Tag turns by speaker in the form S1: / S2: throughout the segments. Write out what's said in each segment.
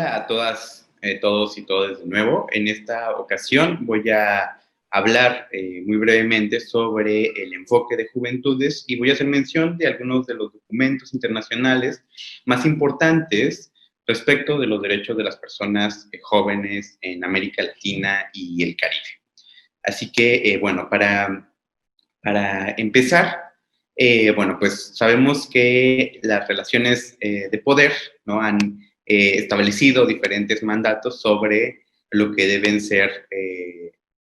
S1: Hola a todas, todos y todas de nuevo. En esta ocasión voy a hablar muy brevemente sobre el enfoque de juventudes y voy a hacer mención de algunos de los documentos internacionales más importantes respecto de los derechos de las personas jóvenes en América Latina y el Caribe. Así que, bueno, para empezar, bueno, pues sabemos que las relaciones de poder, ¿no?, han establecido diferentes mandatos sobre lo que deben ser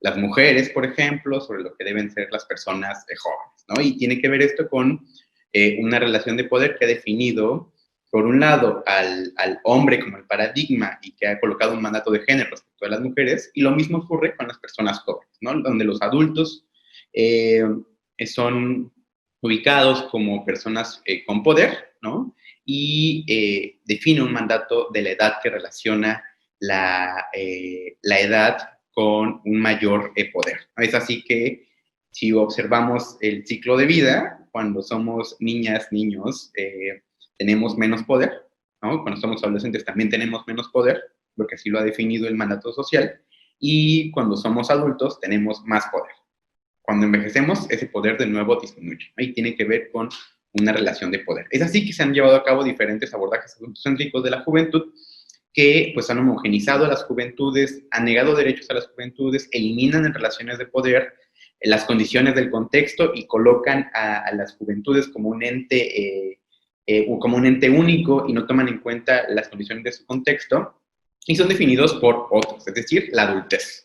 S1: las mujeres, por ejemplo, sobre lo que deben ser las personas jóvenes, ¿no? Y tiene que ver esto con una relación de poder que ha definido, por un lado, al hombre como el paradigma y que ha colocado un mandato de género respecto a las mujeres, y lo mismo ocurre con las personas jóvenes, ¿no? Donde los adultos eh, son ubicados como personas con poder, ¿no? Y define un mandato de la edad que relaciona la edad con un mayor poder. Es así que si observamos el ciclo de vida, cuando somos niñas, niños, tenemos menos poder, ¿no? Cuando somos adolescentes también tenemos menos poder, porque así lo ha definido el mandato social, y cuando somos adultos tenemos más poder. Cuando envejecemos, ese poder de nuevo disminuye, ¿no? Y tiene que ver con una relación de poder. Es así que se han llevado a cabo diferentes abordajes adultocéntricos de la juventud que pues han homogenizado a las juventudes, han negado derechos a las juventudes, eliminan en relaciones de poder las condiciones del contexto y colocan a las juventudes como un ente único y no toman en cuenta las condiciones de su contexto y son definidos por otros, es decir, la adultez.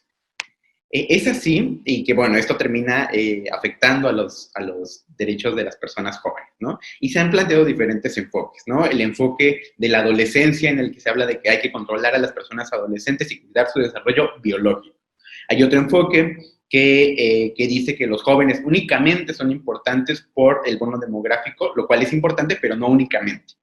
S1: Es así, y que bueno, esto termina afectando a los derechos de las personas jóvenes, ¿no? Y se han planteado diferentes enfoques, ¿no? El enfoque de la adolescencia, en el que se habla de que hay que controlar a las personas adolescentes y cuidar su desarrollo biológico. Hay otro enfoque que dice que los jóvenes únicamente son importantes por el bono demográfico, lo cual es importante, pero no únicamente.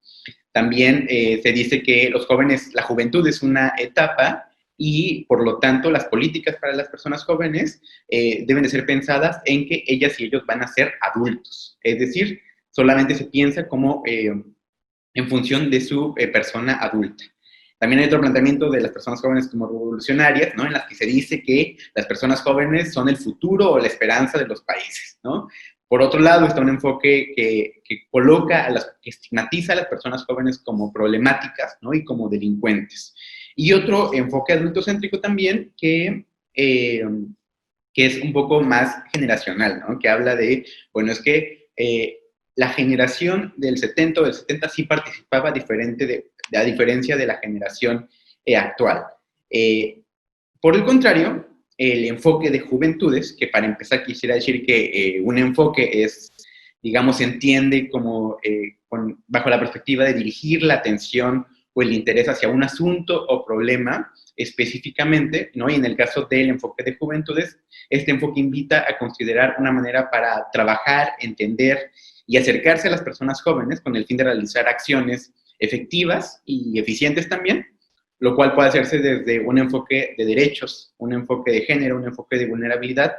S1: También se dice que los jóvenes, la juventud es una etapa y por lo tanto las políticas para las personas jóvenes deben de ser pensadas en que ellas y ellos van a ser adultos. Es decir, solamente se piensa como en función de su persona adulta. También hay otro planteamiento de las personas jóvenes como revolucionarias, ¿no? En las que se dice que las personas jóvenes son el futuro o la esperanza de los países, ¿no? Por otro lado, está un enfoque que coloca, que estigmatiza a las personas jóvenes como problemáticas, ¿no? Y como delincuentes. Y otro enfoque adultocéntrico también que es un poco más generacional, ¿no? Que habla de, bueno, es que la generación del 70 o del 70 sí participaba diferente a diferencia de la generación actual. Por el contrario, el enfoque de juventudes, que para empezar quisiera decir que un enfoque es, digamos, se entiende como bajo la perspectiva de dirigir la atención o el interés hacia un asunto o problema específicamente, ¿no? Y en el caso del enfoque de juventudes, este enfoque invita a considerar una manera para trabajar, entender y acercarse a las personas jóvenes con el fin de realizar acciones efectivas y eficientes también, lo cual puede hacerse desde un enfoque de derechos, un enfoque de género, un enfoque de vulnerabilidad,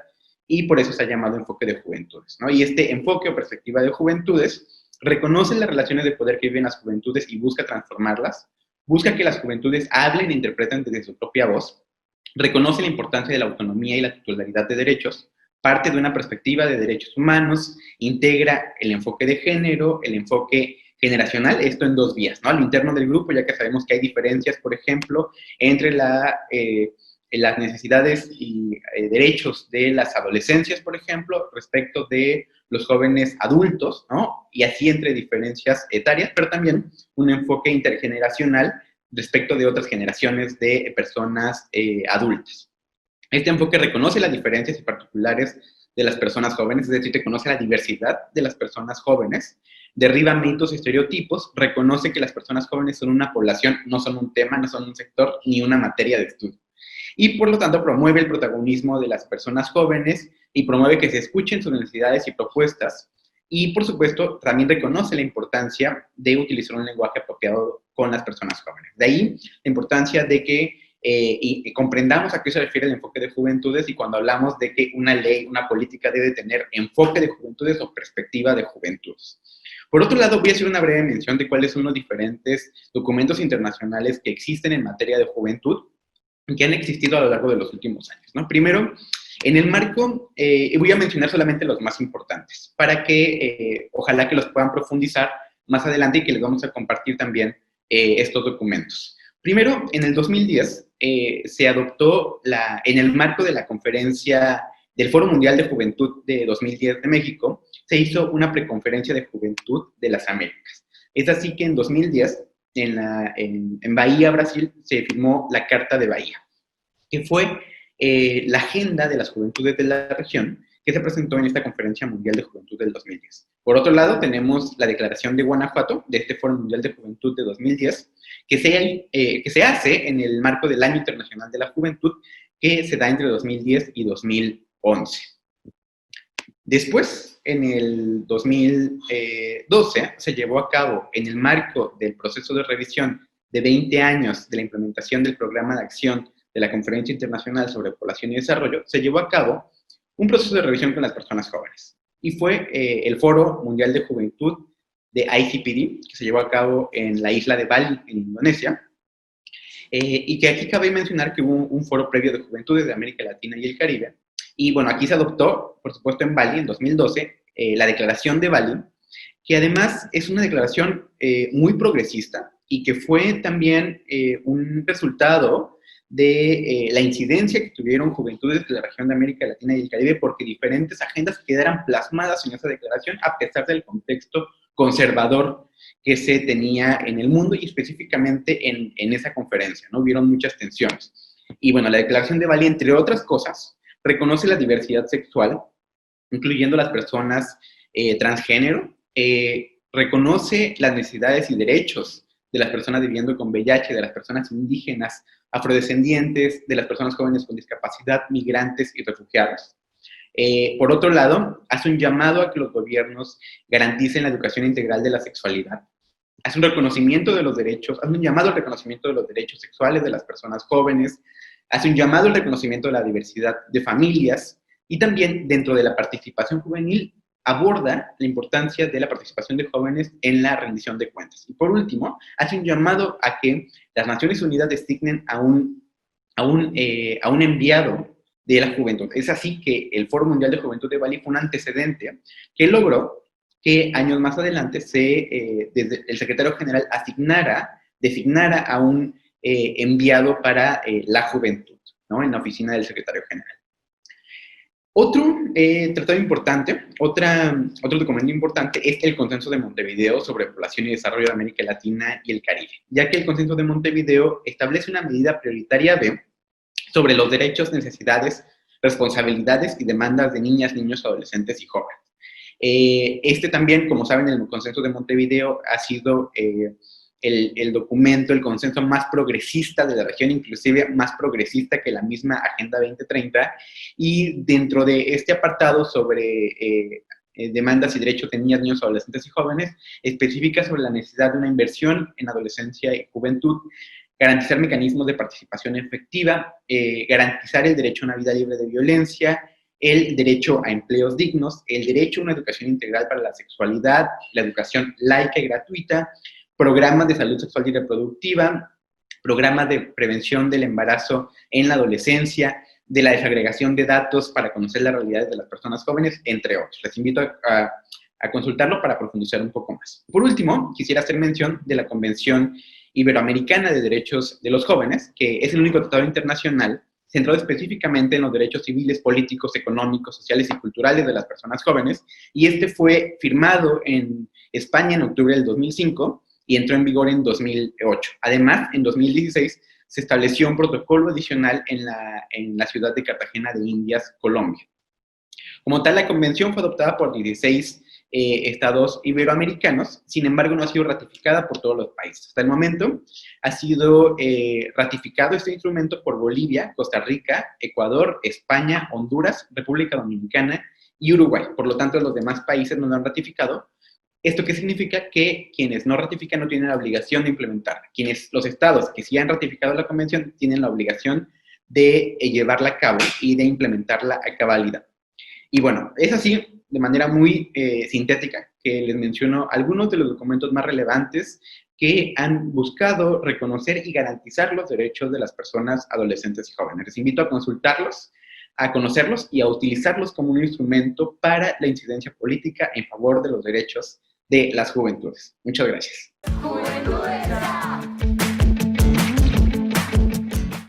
S1: y por eso se ha llamado enfoque de juventudes, ¿no? Y este enfoque o perspectiva de juventudes reconoce las relaciones de poder que viven las juventudes y busca transformarlas, busca que las juventudes hablen e interpreten desde su propia voz, reconoce la importancia de la autonomía y la titularidad de derechos, parte de una perspectiva de derechos humanos, integra el enfoque de género, el enfoque generacional, esto en dos vías, ¿no? Al interno del grupo, ya que sabemos que hay diferencias, por ejemplo, entre las necesidades y derechos de las adolescencias, por ejemplo, respecto de los jóvenes adultos, ¿no? Y así entre diferencias etarias, pero también un enfoque intergeneracional respecto de otras generaciones de personas adultas. Este enfoque reconoce las diferencias y particulares de las personas jóvenes, es decir, reconoce la diversidad de las personas jóvenes, derriba mitos y estereotipos, reconoce que las personas jóvenes son una población, no son un tema, no son un sector ni una materia de estudio. Y por lo tanto promueve el protagonismo de las personas jóvenes y promueve que se escuchen sus necesidades y propuestas. Y por supuesto también reconoce la importancia de utilizar un lenguaje apropiado con las personas jóvenes. De ahí la importancia de que y comprendamos a qué se refiere el enfoque de juventudes y cuando hablamos de que una ley, una política debe tener enfoque de juventudes o perspectiva de juventudes. Por otro lado, voy a hacer una breve mención de cuáles son los diferentes documentos internacionales que existen en materia de juventud y que han existido a lo largo de los últimos años, ¿no? Primero, en el marco, voy a mencionar solamente los más importantes, para que ojalá que los puedan profundizar más adelante y que les vamos a compartir también estos documentos. Primero, en el 2010 se adoptó, en el marco de la conferencia del Foro Mundial de Juventud de 2010 de México, se hizo una preconferencia de juventud de las Américas. Es así que en 2010, en Bahía, Brasil, se firmó la Carta de Bahía, que fue la agenda de las juventudes de la región que se presentó en esta Conferencia Mundial de Juventud del 2010. Por otro lado, tenemos la Declaración de Guanajuato, de este Foro Mundial de Juventud de 2010, que se hace en el marco del Año Internacional de la Juventud, que se da entre 2010 y 2011. Después, en el 2012, se llevó a cabo, en el marco del proceso de revisión de 20 años de la implementación del Programa de Acción de la Conferencia Internacional sobre Población y Desarrollo, se llevó a cabo un proceso de revisión con las personas jóvenes. Y fue el Foro Mundial de Juventud de ICPD, que se llevó a cabo en la isla de Bali, en Indonesia, y que aquí cabe mencionar que hubo un foro previo de juventudes de América Latina y el Caribe. Y bueno, aquí se adoptó, por supuesto, en Bali, en 2012, la Declaración de Bali, que además es una declaración muy progresista y que fue también un resultado de la incidencia que tuvieron juventudes de la región de América Latina y el Caribe, porque diferentes agendas quedaran plasmadas en esa declaración a pesar del contexto conservador que se tenía en el mundo y específicamente en esa conferencia, ¿no? Hubieron muchas tensiones. Y bueno, la Declaración de Bali, entre otras cosas, reconoce la diversidad sexual, incluyendo las personas transgénero, reconoce las necesidades y derechos de las personas viviendo con VIH, de las personas indígenas, afrodescendientes, de las personas jóvenes con discapacidad, migrantes y refugiados. Por otro lado, hace un llamado a que los gobiernos garanticen la educación integral de la sexualidad. Hace un reconocimiento de los derechos, hace un llamado al reconocimiento de los derechos sexuales de las personas jóvenes, hace un llamado al reconocimiento de la diversidad de familias y también dentro de la participación juvenil aborda la importancia de la participación de jóvenes en la rendición de cuentas. Y por último, hace un llamado a que las Naciones Unidas designen a un enviado de la juventud. Es así que el Foro Mundial de Juventud de Bali fue un antecedente que logró que años más adelante desde el secretario general designara a un enviado para la juventud, ¿no? En la oficina del secretario general. Otro tratado importante, otro documento importante es el Consenso de Montevideo sobre Población y Desarrollo de América Latina y el Caribe, ya que el Consenso de Montevideo establece una medida prioritaria sobre los derechos, necesidades, responsabilidades y demandas de niñas, niños, adolescentes y jóvenes. Este también, como saben, el Consenso de Montevideo ha sido el documento, el consenso más progresista de la región, inclusive más progresista que la misma Agenda 2030, y dentro de este apartado sobre demandas y derechos de niñas, niños, adolescentes y jóvenes, especifica sobre la necesidad de una inversión en adolescencia y juventud, garantizar mecanismos de participación efectiva, garantizar el derecho a una vida libre de violencia, el derecho a empleos dignos, el derecho a una educación integral para la sexualidad, la educación laica y gratuita, programas de salud sexual y reproductiva, programas de prevención del embarazo en la adolescencia, de la desagregación de datos para conocer las realidades de las personas jóvenes, entre otros. Les invito a consultarlo para profundizar un poco más. Por último, quisiera hacer mención de la Convención Iberoamericana de Derechos de los Jóvenes, que es el único tratado internacional centrado específicamente en los derechos civiles, políticos, económicos, sociales y culturales de las personas jóvenes, y este fue firmado en España en octubre del 2005 y entró en vigor en 2008. Además, en 2016 se estableció un protocolo adicional en la ciudad de Cartagena de Indias, Colombia. Como tal, la convención fue adoptada por 16 estados iberoamericanos, sin embargo, no ha sido ratificada por todos los países. Hasta el momento ha sido ratificado este instrumento por Bolivia, Costa Rica, Ecuador, España, Honduras, República Dominicana y Uruguay. Por lo tanto, los demás países no lo han ratificado, ¿Esto qué significa? Que quienes no ratifican no tienen la obligación de implementarla. Los estados que sí han ratificado la convención tienen la obligación de llevarla a cabo y de implementarla a cabalidad. Y bueno, es así, de manera muy sintética, que les menciono algunos de los documentos más relevantes que han buscado reconocer y garantizar los derechos de las personas adolescentes y jóvenes. Les invito a consultarlos, a conocerlos y a utilizarlos como un instrumento para la incidencia política en favor de los derechos de las juventudes. Muchas gracias.